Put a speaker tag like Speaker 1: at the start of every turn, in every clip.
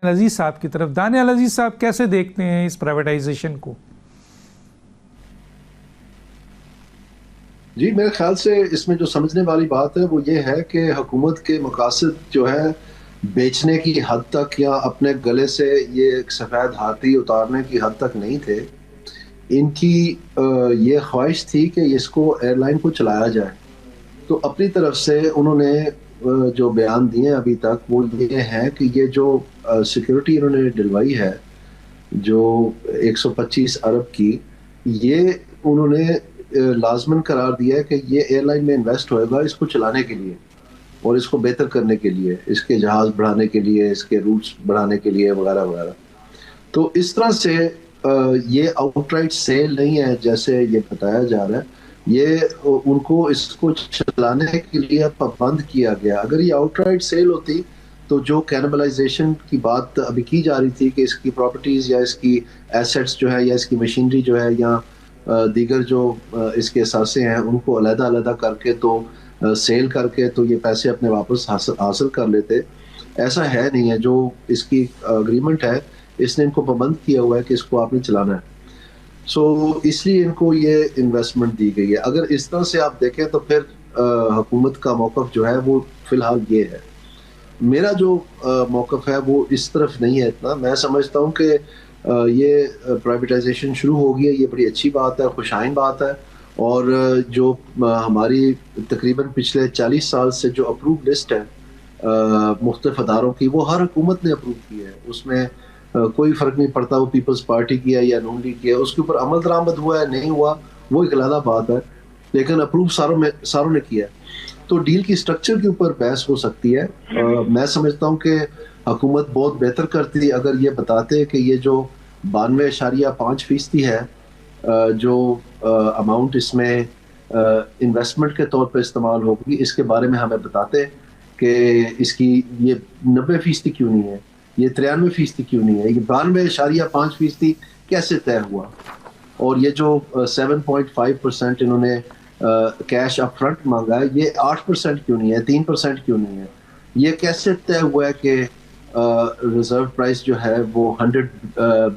Speaker 1: عزیز صاحب کی طرف. دانیال عزیز صاحب کیسے دیکھتے ہیں اس پرائیویٹائزیشن کو؟
Speaker 2: جی میرے خیال سے اس میں جو سمجھنے والی بات ہے وہ یہ ہے کہ حکومت کے مقاصد جو ہے بیچنے کی حد تک یا اپنے گلے سے یہ ایک سفید ہاتھی اتارنے کی حد تک نہیں تھے. ان کی یہ خواہش تھی کہ اس کو ایئر لائن کو چلایا جائے. تو اپنی طرف سے انہوں نے جو بیان دیے ابھی تک وہ یہ ہے کہ یہ جو سیکیورٹی انہوں نے ڈلوائی ہے جو 125 ارب کی، یہ انہوں نے لازمن قرار دیا ہے کہ یہ ایئر لائن میں انویسٹ ہوئے گا اس کو چلانے کے لیے اور اس کو بہتر کرنے کے لیے، اس کے جہاز بڑھانے کے لیے، اس کے روٹس بڑھانے کے لیے وغیرہ وغیرہ. تو اس طرح سے یہ آؤٹ رائٹ سیل نہیں ہے جیسے یہ بتایا جا رہا ہے. یہ ان کو اس کو چلانے کے لیے پابند کیا گیا. اگر یہ آؤٹ رائٹ سیل ہوتی تو جو کینیبلائزیشن کی بات ابھی کی جا رہی تھی کہ اس کی پراپرٹیز یا اس کی ایسیٹس جو ہے یا اس کی مشینری جو ہے یا دیگر جو اس کے اثاثے ہیں ان کو علیحدہ علیحدہ کر کے تو سیل کر کے تو یہ پیسے اپنے واپس حاصل کر لیتے. ایسا ہے نہیں ہے. جو اس کی اگریمنٹ ہے اس نے ان کو پابند کیا ہوا ہے کہ اس کو آپ نے چلانا ہے. سو اس لیے ان کو یہ انویسٹمنٹ دی گئی ہے. اگر اس طرح سے آپ دیکھیں تو پھر حکومت کا موقف جو ہے وہ فی الحال یہ ہے. میرا جو موقف ہے وہ اس طرف نہیں ہے اتنا. میں سمجھتا ہوں کہ یہ پرائیویٹائزیشن شروع ہو گئی ہے، یہ بڑی اچھی بات ہے، خوشائن بات ہے. اور جو ہماری تقریباً پچھلے 40 سال سے جو اپروو لسٹ ہے مختلف اداروں کی وہ ہر حکومت نے اپروو کی ہے. اس میں کوئی فرق نہیں پڑتا وہ پیپلز پارٹی کی ہے یا نون لیگ کی ہے. اس کے اوپر عمل درآمد ہوا ہے نہیں ہوا وہ ایک علیحدہ بات ہے، لیکن اپروو ساروں نے کیا ہے. تو ڈیل کی سٹرکچر کے اوپر بحث ہو سکتی ہے. میں سمجھتا ہوں کہ حکومت بہت بہتر کرتی اگر یہ بتاتے کہ یہ جو 92.5% ہے جو اماؤنٹ اس میں انویسٹمنٹ کے طور پہ استعمال ہوگی اس کے بارے میں ہمیں بتاتے کہ اس کی یہ 90% کیوں نہیں ہے، یہ 93% کیوں نہیں ہے، یہ 92.5% کیسے طے ہوا. اور یہ جو 7.5% انہوں نے کیش اپ فرنٹ مانگا ہے یہ 8% کیوں نہیں ہے، 3% کیوں نہیں ہے. یہ کیسے طے ہوا ہے کہ ریزرو پرائس جو ہے وہ 100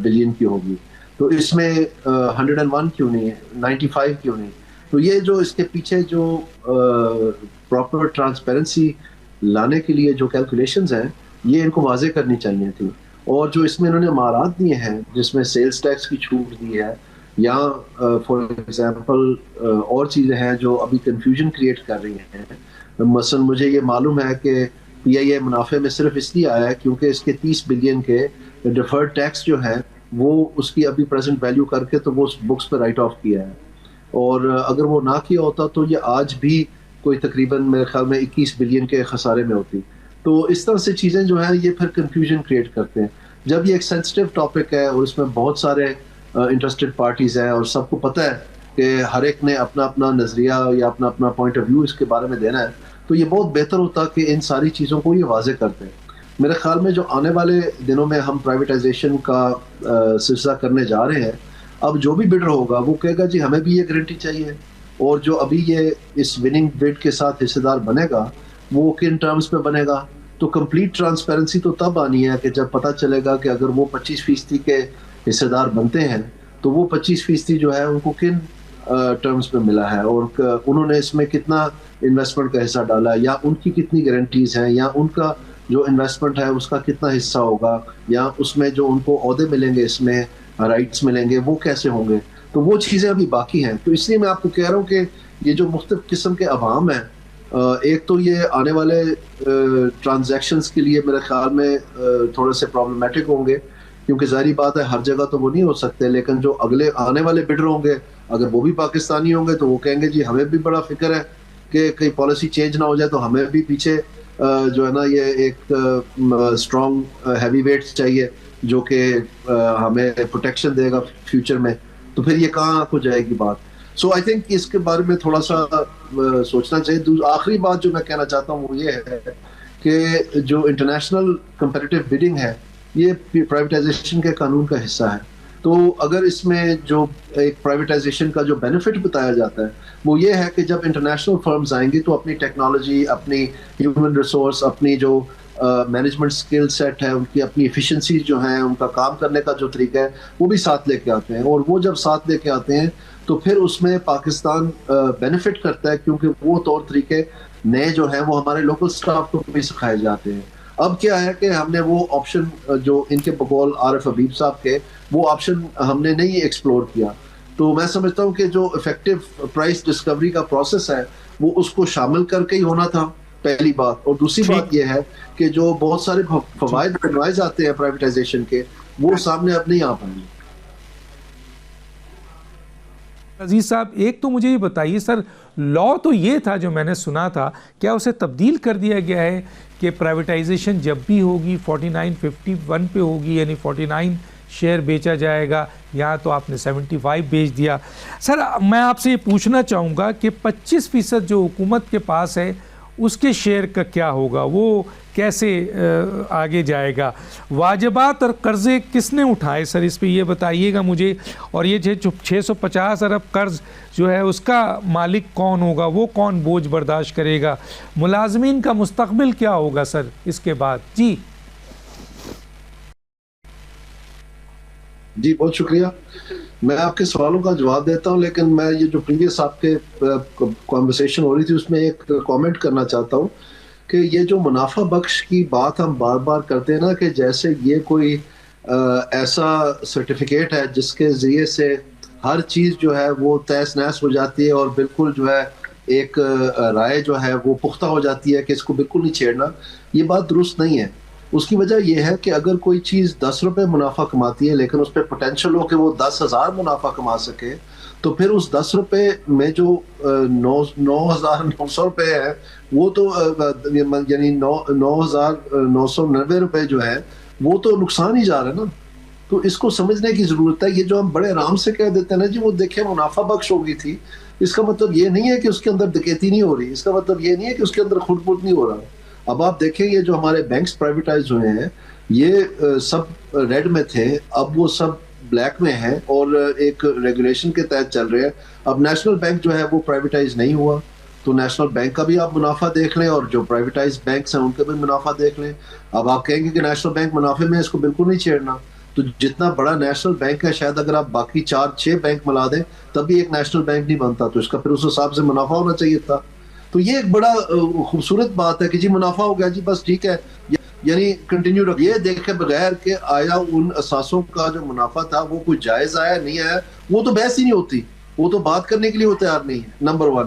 Speaker 2: بلین کی ہوگی، تو اس میں 101 کیوں نہیں ہے، 95 کیوں نہیں. تو یہ جو اس کے پیچھے جو پراپر ٹرانسپیرنسی لانے کے لیے جو کیلکولیشنز ہیں یہ ان کو واضح کرنی چاہیے تھی. اور جو اس میں انہوں نے مہارات دیے ہیں جس میں سیلز ٹیکس کی چھوٹ دی ہے یا فار ایگزامپل اور چیزیں ہیں جو ابھی کنفیوژن کریٹ کر رہی ہیں. مثلا مجھے یہ معلوم ہے کہ پی آئی اے منافع میں صرف اس لیے آیا ہے کیونکہ اس کے 30 بلین کے ڈیفرڈ ٹیکس جو ہے وہ اس کی ابھی پریزنٹ ویلیو کر کے تو وہ بکس پہ رائٹ آف کیا ہے. اور اگر وہ نہ کیا ہوتا تو یہ آج بھی کوئی تقریباً میرے خیال میں 21 بلین کے خسارے میں ہوتی. تو اس طرح سے چیزیں جو ہیں یہ پھر کنفیوژن کریٹ کرتے ہیں. جب یہ ایک سینسٹیو ٹاپک ہے اور اس میں بہت سارے انٹرسٹڈ پارٹیز ہیں اور سب کو پتہ ہے کہ ہر ایک نے اپنا اپنا نظریہ یا اپنا اپنا پوائنٹ آف ویو اس کے بارے میں دینا ہے، تو یہ بہت بہتر ہوتا کہ ان ساری چیزوں کو یہ واضح کرتے ہیں. میرے خیال میں جو آنے والے دنوں میں ہم پرائیویٹائزیشن کا سلسلہ کرنے جا رہے ہیں، اب جو بھی بڈر ہوگا وہ کہے گا جی ہمیں بھی یہ گارنٹی چاہیے. اور جو ابھی یہ اس وننگ بڈ کے ساتھ حصے دار بنے گا وہ کن ٹرمز پہ بنے گا. تو کمپلیٹ ٹرانسپیرنسی تو تب آنی ہے کہ جب پتہ چلے گا کہ اگر وہ 25% کے حصے دار بنتے ہیں تو وہ 25% جو ہے ان کو کن ٹرمز پہ ملا ہے اور انہوں نے اس میں کتنا انویسٹمنٹ کا حصہ ڈالا ہے یا ان کی کتنی گارنٹیز ہیں یا ان کا جو انویسٹمنٹ ہے اس کا کتنا حصہ ہوگا یا اس میں جو ان کو عہدے ملیں گے اس میں رائٹس ملیں گے وہ کیسے ہوں گے. تو وہ چیزیں ابھی باقی ہیں. تو اس لیے میں آپ کو کہہ رہا ہوں کہ یہ جو مختلف قسم کے عوام ہیں، ایک تو یہ آنے والے ٹرانزیکشنز کے لیے میرے خیال میں تھوڑے سے پرابلمٹک ہوں گے کیونکہ ظاہری بات ہے ہر جگہ تو وہ نہیں ہو سکتے. لیکن جو اگلے آنے والے بڈر ہوں گے اگر وہ بھی پاکستانی ہوں گے تو وہ کہیں گے جی ہمیں بھی بڑا فکر ہے کہ کہیں پالیسی چینج نہ ہو جائے تو ہمیں بھی پیچھے جو ہے نا یہ ایک اسٹرانگ ہیوی ویٹ چاہیے جو کہ ہمیں پروٹیکشن دے گا فیوچر میں. تو پھر یہ کہاں کو جائے گی بات. سو آئی تھنک اس کے بارے میں تھوڑا سا سوچنا چاہیے. آخری بات جو میں کہنا چاہتا ہوں وہ یہ ہے کہ جو انٹرنیشنل کمپیٹیٹیو بڈنگ ہے یہ پرائیویٹائزیشن کے قانون کا حصہ ہے. تو اگر اس میں جو ایک پرائیویٹائزیشن کا جو بینیفٹ بتایا جاتا ہے وہ یہ ہے کہ جب انٹرنیشنل فرمز آئیں گی تو اپنی ٹیکنالوجی، اپنی ہیومن ریسورس، اپنی جو مینجمنٹ اسکل سیٹ ہے، ان کی اپنی ایفیشنسی جو ہیں، ان کا کام کرنے کا جو طریقہ ہے وہ بھی ساتھ لے کے آتے ہیں. اور وہ جب ساتھ لے کے آتے ہیں تو پھر اس میں پاکستان بینیفٹ کرتا ہے، کیونکہ وہ طور طریقے نئے جو ہیں وہ ہمارے لوکل سٹاف کو بھی سکھائے جاتے ہیں. اب کیا ہے کہ ہم نے وہ آپشن جو ان کے بقول عارف حبیب صاحب کے، وہ آپشن ہم نے نہیں ایکسپلور کیا. تو میں سمجھتا ہوں کہ جو افیکٹو پرائس ڈسکوری کا پروسیس ہے وہ اس کو شامل کر کے ہی ہونا تھا، پہلی بات. اور دوسری بات یہ ہے کہ جو بہت سارے فوائد بنوائے جاتے ہیں پرائیویٹائزیشن کے، وہ سامنے اب نہیں آ پائیں گے.
Speaker 1: عزیز صاحب ایک تو مجھے یہ بتائیے سر، لا تو یہ تھا جو میں نے سنا تھا، کیا اسے تبدیل کر دیا گیا ہے کہ پرائیویٹائزیشن جب بھی ہوگی 4951 پہ ہوگی، یعنی 49 شیئر بیچا جائے گا، یہاں تو آپ نے 75 بیچ دیا. سر میں آپ سے یہ پوچھنا چاہوں گا کہ 25% جو حکومت کے پاس ہے اس کے شیئر کا کیا ہوگا، وہ کیسے آگے جائے گا؟ واجبات اور قرضے کس نے اٹھائے سر، اس پہ یہ بتائیے گا مجھے. اور یہ 650 ارب قرض جو ہے اس کا مالک کون ہوگا، وہ کون بوجھ برداشت کرے گا؟ ملازمین کا مستقبل کیا ہوگا سر اس کے بعد؟
Speaker 2: جی بہت شکریہ. میں آپ کے سوالوں کا جواب دیتا ہوں، لیکن میں یہ جو پریویس آپ کے کانورسیشن ہو رہی تھی اس میں ایک کامنٹ کرنا چاہتا ہوں کہ یہ جو منافع بخش کی بات ہم بار بار کرتے ہیں نا، کہ جیسے یہ کوئی ایسا سرٹیفکیٹ ہے جس کے ذریعے سے ہر چیز جو ہے وہ تہس نہس ہو جاتی ہے اور بالکل جو ہے ایک رائے جو ہے وہ پختہ ہو جاتی ہے کہ اس کو بالکل نہیں چھیڑنا. یہ بات درست نہیں ہے. اس کی وجہ یہ ہے کہ اگر کوئی چیز 10 روپے منافع کماتی ہے لیکن اس پہ پوٹینشیل ہو کہ وہ 10,000 منافع کما سکے، تو پھر اس 10 روپے میں جو 9,900 روپے ہے وہ تو یعنی 9,990 روپے جو ہے وہ تو نقصان ہی جا رہا ہے نا. تو اس کو سمجھنے کی ضرورت ہے. یہ جو ہم بڑے آرام سے کہہ دیتے ہیں نا جی وہ دیکھیں منافع بخش ہو گئی تھی، اس کا مطلب یہ نہیں ہے کہ اس کے اندر ڈکیتی نہیں ہو رہی، اس کا مطلب یہ نہیں ہے کہ اس کے اندر خود بوٹ نہیں ہو رہا. اب آپ دیکھیں یہ جو ہمارے بینکس پرائیویٹائز ہوئے ہیں یہ سب ریڈ میں تھے، اب وہ سب بلیک میں ہیں اور ایک ریگولیشن کے تحت چل رہے ہیں. اب نیشنل بینک جو ہے وہ پرائیویٹائز نہیں ہوا، تو نیشنل بینک کا بھی آپ منافع دیکھ لیں اور جو پرائیویٹائز بینکس ہیں ان کا بھی منافع دیکھ لیں. اب آپ کہیں گے کہ نیشنل بینک منافع میں اس کو بالکل نہیں چھیڑنا، تو جتنا بڑا نیشنل بینک ہے شاید اگر آپ باقی 4-6 بینک ملا دیں تب بھی ایک نیشنل بینک نہیں بنتا، تو اس کا پھر اس حساب سے منافع ہونا چاہیے تھا. تو یہ ایک بڑا خوبصورت بات ہے کہ جی منافع ہو گیا جی بس ٹھیک ہے، یعنی کنٹینیو رکھ، یہ دیکھے بغیر کہ آیا ان اساسوں کا جو منافع تھا وہ کوئی جائز آیا نہیں آیا، وہ تو بحث ہی نہیں ہوتی، وہ تو بات کرنے کے لیے وہ تیار نہیں ہے. نمبر 1.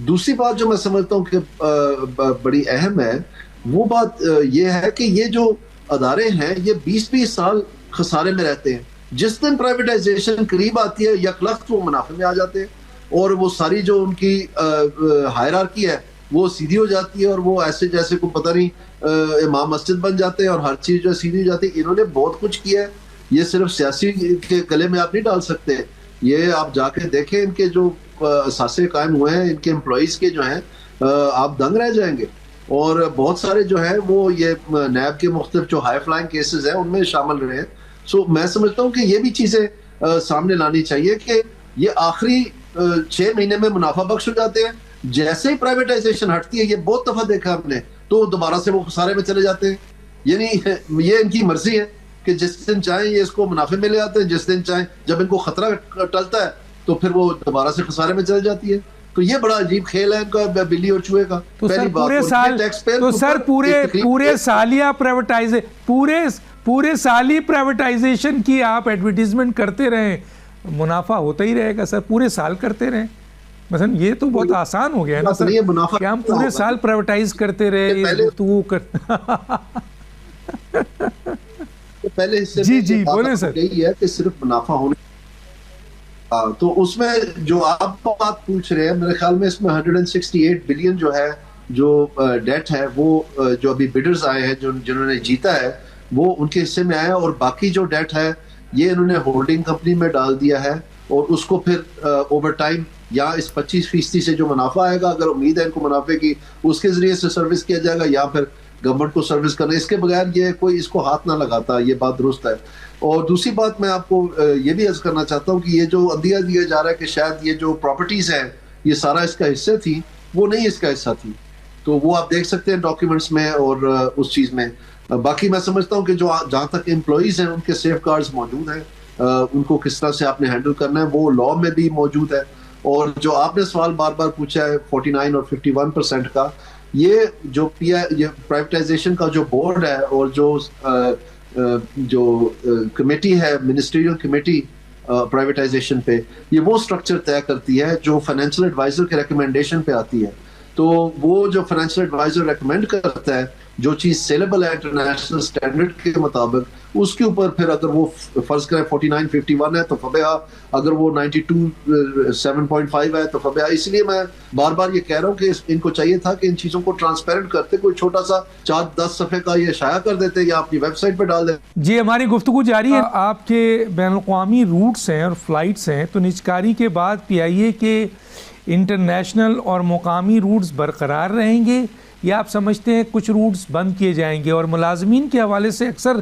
Speaker 2: دوسری بات جو میں سمجھتا ہوں کہ بڑی اہم ہے، وہ بات یہ ہے کہ یہ جو ادارے ہیں یہ 20-20 سال خسارے میں رہتے ہیں. جس دن پرائیویٹائزیشن قریب آتی ہے یک لخت وہ منافع میں آ جاتے ہیں اور وہ ساری جو ان کی ہائرارکی ہے وہ سیدھی ہو جاتی ہے اور وہ ایسے جیسے کوئی پتہ نہیں امام مسجد بن جاتے ہیں اور ہر چیز جو سیدھی ہو جاتی ہے. انہوں نے بہت کچھ کیا ہے، یہ صرف سیاسی کے گلے میں آپ نہیں ڈال سکتے. یہ آپ جا کے دیکھیں ان کے جو اثاثے قائم ہوئے ہیں ان کے امپلائیز کے جو ہیں، آپ دنگ رہ جائیں گے. اور بہت سارے جو ہیں وہ یہ نیب کے مختلف جو ہائی فلائنگ کیسز ہیں ان میں شامل رہے ہیں. سو میں سمجھتا ہوں کہ یہ بھی چیزیں سامنے لانی چاہیے کہ یہ آخری 6 مہینے میں منافع بخش ہو جاتے ہیں، جیسے ہی پرائیویٹائزیشن ہٹتی ہے، یہ بہت دفعہ دیکھا ہم نے، تو دوبارہ سے وہ خسارے میں چلے جاتے ہیں. یعنی یہ ان کی مرضی ہے کہ جس دن چاہیں یہ اس کو منافع میں لے آتے ہیں، جس دن چاہیں جب ان کو خطرہ ٹلتا ہے تو پھر وہ دوبارہ سے خسارے میں چلے جاتی ہے. تو یہ بڑا عجیب کھیل ہے ان کا بلی اور چوہے کا.
Speaker 1: تو سر پورے سال تو سر پورے سالیہ پورے سالی پرائیویٹائزیشن کی آپ ایڈورٹیزمنٹ کرتے رہیں، منافع ہوتا ہی رہے گا سر، پورے سال کرتے رہیں. مثلا یہ تو بہت آسان ہو گیا ہے نا سر کہ ہم پورے سال پرائیویٹائز کرتے رہے گفتگو
Speaker 2: پہلے حصے
Speaker 1: جی بولیں سر.
Speaker 2: یہی ہے کہ صرف منافع ہونے، تو اس میں جو آپ بات پوچھ رہے ہیں میرے خیال میں اس میں 168 بلین جو ہے جو ڈیٹ ہے وہ جو ابھی بیڈرز آئے ہیں جنہوں نے جیتا ہے وہ ان کے حصے میں آیا، اور باقی جو ڈیٹ ہے یہ انہوں نے ہولڈنگ کمپنی میں ڈال دیا ہے اور اس کو پھر اوور ٹائم یا اس 25% سے جو منافع آئے گا، اگر امید ہے ان کو منافع کی، اس کے ذریعے سے سروس کیا جائے گا یا پھر گورنمنٹ کو سروس کرنا. اس کے بغیر یہ کوئی اس کو ہاتھ نہ لگاتا، یہ بات درست ہے. اور دوسری بات میں آپ کو یہ بھی عرض کرنا چاہتا ہوں کہ یہ جو اندیہ دیا جا رہا ہے کہ شاید یہ جو پراپرٹیز ہیں یہ سارا اس کا حصہ تھی، وہ نہیں اس کا حصہ تھی. تو وہ آپ دیکھ سکتے ہیں ڈاکیومنٹس میں اور اس چیز میں. باقی میں سمجھتا ہوں کہ جو جہاں تک امپلائیز ہیں ان کے سیف گارڈز موجود ہیں, ان کو کس طرح سے آپ نے ہینڈل کرنا ہے وہ لا میں بھی موجود ہے. اور جو آپ نے سوال بار بار پوچھا ہے 49 اور 51% کا, یہ جو یہ پرائیویٹائزیشن کا جو بورڈ ہے اور جو کمیٹی ہے منسٹریل کمیٹی پرائیویٹائزیشن پہ, یہ وہ سٹرکچر طے کرتی ہے جو فائنینشیل ایڈوائزر کے ریکمنڈیشن پہ آتی ہے. تو وہ جو فائنینشیل ایڈوائزر ریکمینڈ کرتا ہے جو چیز سیلیبل ہے انٹرنیشنل اسٹینڈرڈ کے مطابق, اس کے اوپر پھر اگر وہ فرض کریں 49-51 ہے تو فبیہ, اگر وہ 92-7.5 ہے تو فبیہ. اس لیے میں بار بار یہ کہہ رہا ہوں کہ ان کو چاہیے تھا کہ ان چیزوں کو ٹرانسپیرنٹ کرتے, کوئی چھوٹا سا 4-10 صفحے کا یہ شائع کر دیتے یا اپنی ویب سائٹ پہ ڈال دیتے.
Speaker 1: جی ہماری گفتگو جاری ہے. آپ کے بین الاقوامی روٹس ہیں اور فلائٹس ہیں, تو نجکاری کے بعد PIA کے انٹرنیشنل اور مقامی روٹس برقرار رہیں گے یا آپ سمجھتے ہیں کچھ روٹس بند کیے جائیں گے؟ اور ملازمین کے حوالے سے اکثر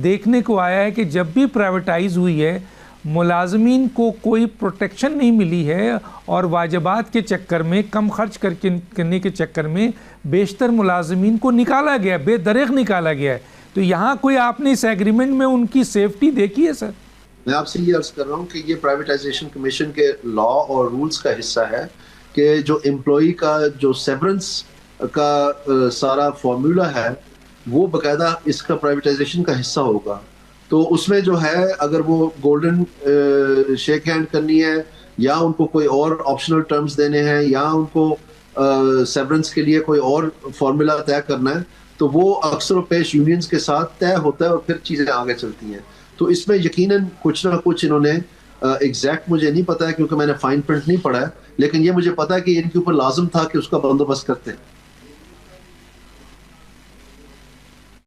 Speaker 1: دیکھنے کو آیا ہے کہ جب بھی پرائیویٹائز ہوئی ہے ملازمین کو کوئی پروٹیکشن نہیں ملی ہے اور واجبات کے چکر میں, کم خرچ کرنے کے چکر میں بیشتر ملازمین کو نکالا گیا, بے دریغ نکالا گیا ہے. تو یہاں کوئی آپ نے اس ایگریمنٹ میں ان کی سیفٹی دیکھی ہے سر؟
Speaker 2: میں آپ سے یہ عرض کر رہا ہوں کہ یہ پرائیویٹائزیشن کمیشن کے لا اور رولز کا حصہ ہے کہ جو امپلائی کا جو سیورنس کا سارا فارمولا ہے وہ باقاعدہ اس کا پرائیویٹائزیشن کا حصہ ہوگا. تو اس میں جو ہے اگر وہ گولڈن شیک ہینڈ کرنی ہے یا ان کو کوئی اور آپشنل ٹرمز دینے ہیں یا ان کو سیورنس کے لیے کوئی اور فارمولا طے کرنا ہے, تو وہ اکثر و پیش یونینز کے ساتھ طے ہوتا ہے اور پھر چیزیں آگے چلتی ہیں. تو اس میں یقیناً کچھ نہ کچھ انہوں نے ایگزیکٹ مجھے نہیں پتا ہے کیونکہ میں نے فائن پرنٹ نہیں پڑھا ہے, لیکن یہ مجھے پتا ہے کہ ان کے اوپر لازم تھا کہ اس کا بندوبست کرتے ہیں.